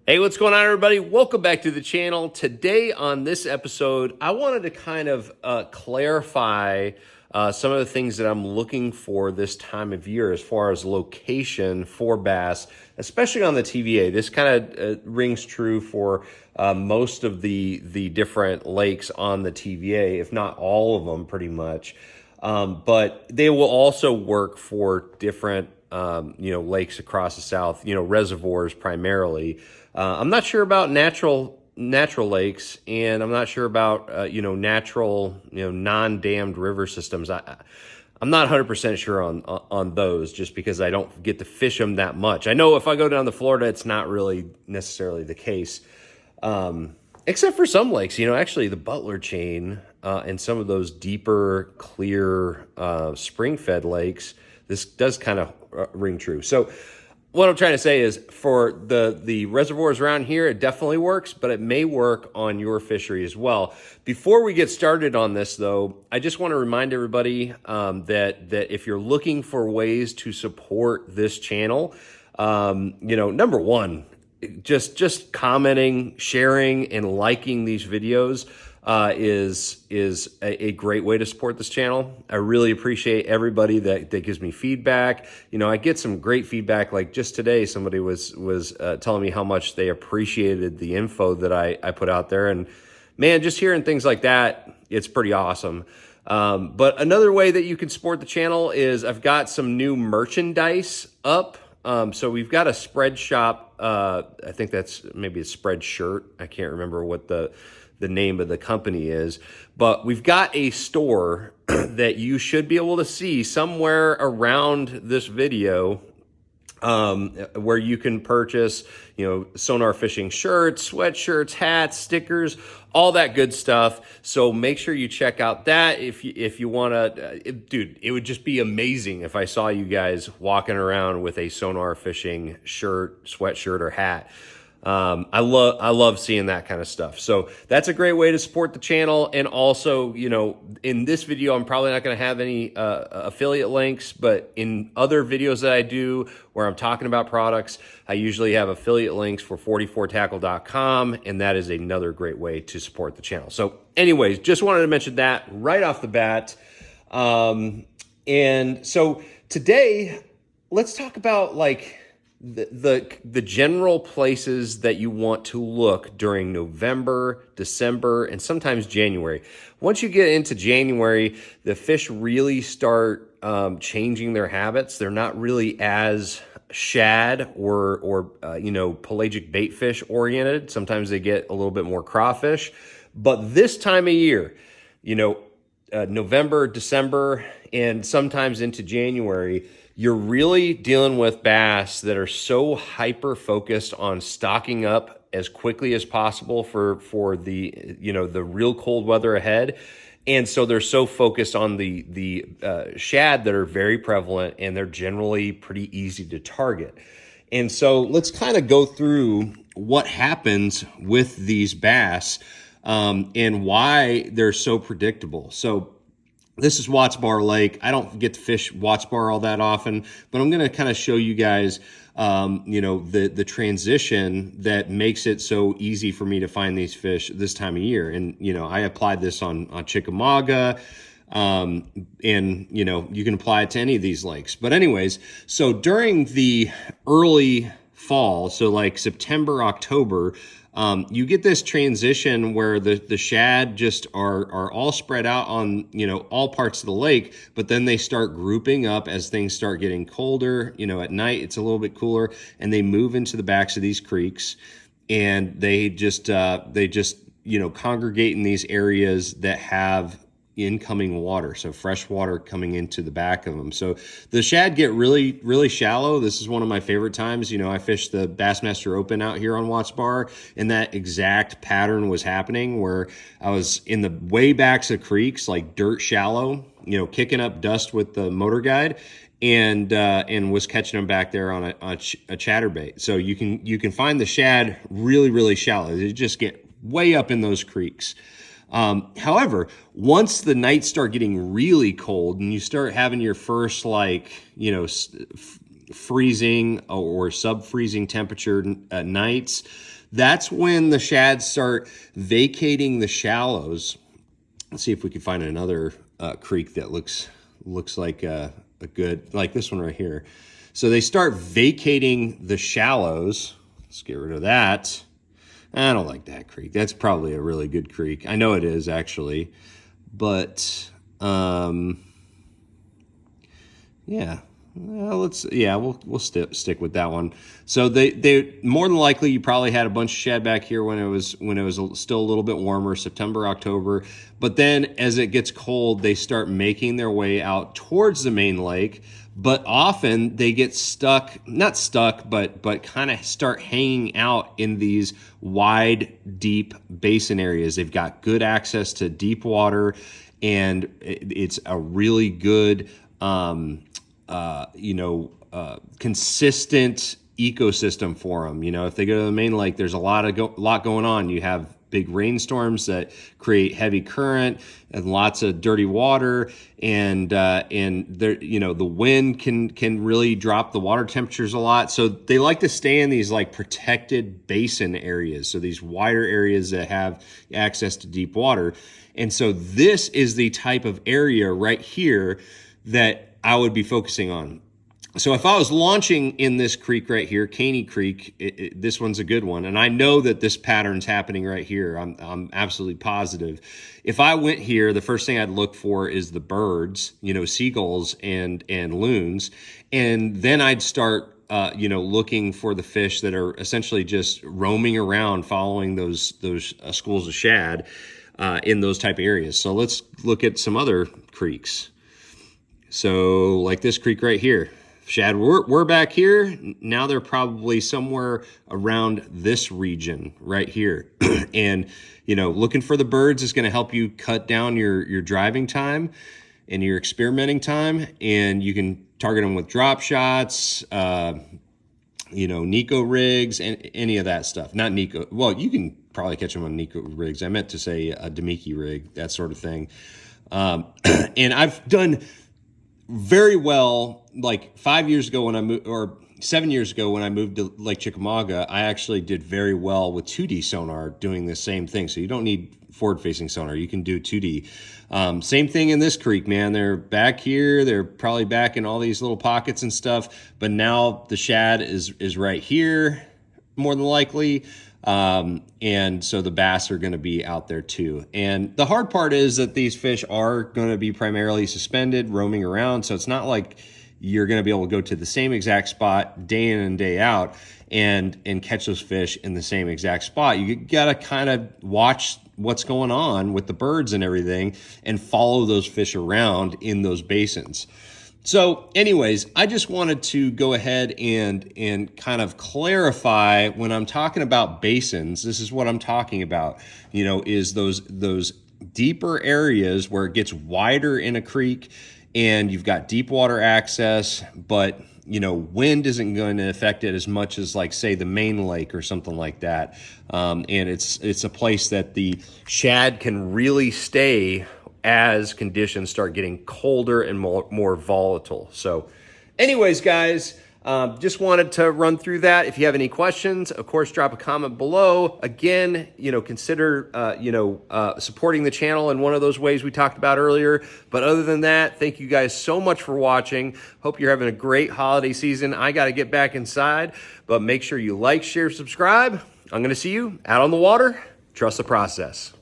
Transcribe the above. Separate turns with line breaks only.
Hey, what's going on, everybody? Welcome back to the channel. Today on this episode, I wanted to kind of clarify some of the things that I'm looking for this time of year as far as location for bass, especially on the TVA. This kind of rings true for most of the different lakes on the TVA, if not all of them pretty much. But they will also work for different lakes across the South, reservoirs primarily. I'm not sure about natural lakes, and I'm not sure about natural non-dammed river systems. I'm not 100% sure on those, just because I don't get to fish them that much. I know if I go down to Florida, it's not really necessarily the case, except for some lakes. Actually the Butler chain and some of those deeper, clear spring-fed lakes, this does kind of ring true. So what I'm trying to say is, for the reservoirs around here, it definitely works, but it may work on your fishery as well. Before we get started on this, though, I just want to remind everybody that if you're looking for ways to support this channel, number one, just commenting, sharing, and liking these videos is a great way to support this channel. I really appreciate everybody that gives me feedback. I get some great feedback. Like just today, somebody was telling me how much they appreciated the info that I put out there. And man, just hearing things like that, it's pretty awesome. But another way that you can support the channel is I've got some new merchandise up. So we've got a spread shop. I think that's maybe a spread shirt. I can't remember what the name of the company is, but we've got a store that you should be able to see somewhere around this video, where you can purchase, SonarFishing shirts, sweatshirts, hats, stickers, all that good stuff. So make sure you check out that if you want to, dude, it would just be amazing if I saw you guys walking around with a SonarFishing shirt, sweatshirt, or hat. I love seeing that kind of stuff. So that's a great way to support the channel. And also, in this video, I'm probably not going to have any affiliate links, but in other videos that I do where I'm talking about products, I usually have affiliate links for 44tackle.com, and that is another great way to support the channel. So anyways, just wanted to mention that right off the bat. And so today, let's talk about the general places that you want to look during November, December, and sometimes January. Once you get into January, the fish really start changing their habits. They're not really as shad or pelagic bait fish oriented. Sometimes they get a little bit more crawfish. But this time of year, November, December, and sometimes into January, you're really dealing with bass that are so hyper focused on stocking up as quickly as possible for the real cold weather ahead. And so they're so focused on the shad that are very prevalent, and they're generally pretty easy to target. And so let's kind of go through what happens with these bass and why they're so predictable. So this is Watts Bar Lake. I don't get to fish Watts Bar all that often, but I'm going to kind of show you guys, the transition that makes it so easy for me to find these fish this time of year. And, I applied this on Chickamauga, and, you can apply it to any of these lakes. But anyways, so during the early fall, so like September, October, you get this transition where the shad just are all spread out on, all parts of the lake, but then they start grouping up as things start getting colder. At night it's a little bit cooler, and they move into the backs of these creeks, and they just congregate in these areas that have incoming water, so fresh water coming into the back of them. So the shad get really, really shallow. This is one of my favorite times. I fished the Bassmaster Open out here on Watts Bar, and that exact pattern was happening where I was in the way backs of creeks, like dirt shallow, kicking up dust with the motor guide, and was catching them back there on a chatterbait. So you can find the shad really, really shallow. They just get way up in those creeks. However, once the nights start getting really cold and you start having your first freezing or sub-freezing temperature nights, that's when the shads start vacating the shallows. Let's see if we can find another creek that looks like a good, like this one right here. So they start vacating the shallows. Let's get rid of that. I don't like that creek. That's probably a really good creek. I know it is actually, but yeah. We'll stick with that one. So they more than likely, you probably had a bunch of shad back here when it was still a little bit warmer, September, October. But then as it gets cold, they start making their way out towards the main lake. But often they get not stuck, but kind of start hanging out in these wide, deep basin areas. They've got good access to deep water, and it's a really good consistent ecosystem for them. If they go to the main lake, there's a lot going on. You have big rainstorms that create heavy current and lots of dirty water, and there, the wind can really drop the water temperatures a lot. So they like to stay in these like protected basin areas, so these wider areas that have access to deep water. And so this is the type of area right here that I would be focusing on. So if I was launching in this creek right here, Caney Creek, this one's a good one. And I know that this pattern's happening right here. I'm absolutely positive. If I went here, the first thing I'd look for is the birds, seagulls and loons. And then I'd start, looking for the fish that are essentially just roaming around, following those schools of shad in those type of areas. So let's look at some other creeks. So like this creek right here, shad we're back here. Now they're probably somewhere around this region right here. And, looking for the birds is going to help you cut down your driving time and your experimenting time. And you can target them with drop shots, Nico rigs, and any of that stuff. Not Nico. Well, you can probably catch them on Nico rigs. I meant to say a Demiki rig, that sort of thing. And I've done very well, like 5 years ago when I moved, or 7 years ago when I moved to Lake Chickamauga, I actually did very well with 2D sonar doing the same thing. So you don't need forward-facing sonar. You can do 2D. Same thing in this creek, man. They're back here. They're probably back in all these little pockets and stuff. But now the shad is right here, more than likely. And so the bass are going to be out there too. And the hard part is that these fish are going to be primarily suspended, roaming around. So it's not like you're going to be able to go to the same exact spot day in and day out and catch those fish in the same exact spot. You got to kind of watch what's going on with the birds and everything and follow those fish around in those basins. So anyways, I just wanted to go ahead and kind of clarify when I'm talking about basins, this is what I'm talking about, is those deeper areas where it gets wider in a creek and you've got deep water access, but wind isn't going to affect it as much as, like, say, the main lake or something like that. And it's a place that the shad can really stay as conditions start getting colder and more volatile. So anyways, guys, just wanted to run through that. If you have any questions, of course, drop a comment below. Again, consider, supporting the channel in one of those ways we talked about earlier. But other than that, thank you guys so much for watching. Hope you're having a great holiday season. I got to get back inside, but make sure you like, share, subscribe. I'm going to see you out on the water. Trust the process.